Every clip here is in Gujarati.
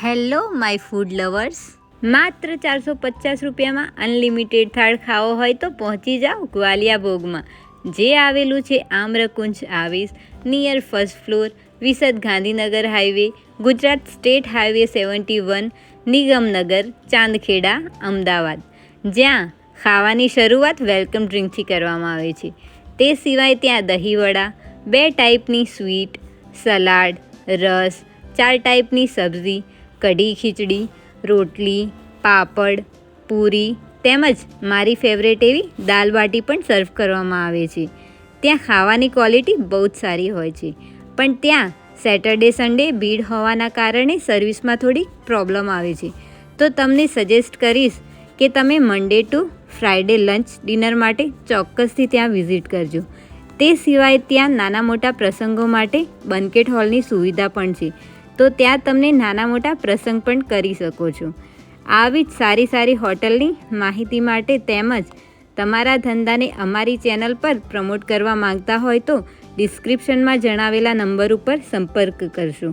હેલો માય ફૂડ લવર્સ, માત્ર 450 રૂપિયામાં અનલિમિટેડ થાળ ખાવો હોય તો પહોંચી જાઓ ગ્વાલિયા ભોગમાં, જે આવેલું છે આમ્રકુંજ આવીસ near first floor, Visat Gandhinagar highway, Gujarat state highway 71, Nigamnagar, Chandkheda, Ahmedabad, જ્યાં ખાવાની શરૂઆત વેલકમ ડ્રિંકથી કરવામાં આવે છે. તે સિવાય ત્યાં દહીંવડા, 2 ટાઈપની સ્વીટ, સલાડ, રસ, 4 ટાઈપની સબ્જી, કઢી ખીચડી, રોટલી, પાપડ, પૂરી તેમજ મારી ફેવરેટ એવી દાલ બાટી પણ સર્વ કરવામાં આવે છે. ત્યાં ખાવાની ક્વોલિટી બહુ જ સારી હોય છે, પણ ત્યાં સેટરડે સન્ડે ભીડ હોવાના કારણે સર્વિસમાં થોડી પ્રોબ્લેમ આવે છે. તો તમને સજેસ્ટ કરીશ કે તમે Monday to Friday lunch dinner માટે ચોક્કસથી ત્યાં વિઝિટ કરજો. તે સિવાય ત્યાં નાના મોટા પ્રસંગો માટે બંકેટ હોલની સુવિધા પણ છે, તો ત્યાં તમને નાના મોટા પ્રસંગ પણ કરી શકો છો. આવી જ સારી સારી હોટલની માહિતી માટે તેમજ તમારા ધંધાને અમારી ચેનલ પર પ્રમોટ કરવા માંગતા હોય તો ડિસ્ક્રિપ્શનમાં જણાવેલા નંબર ઉપર સંપર્ક કરશો.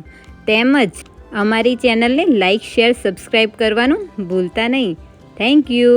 તેમજ અમારી ચેનલને લાઇક, શેર, સબસ્ક્રાઈબ કરવાનું ભૂલતા નહીં. Thank you.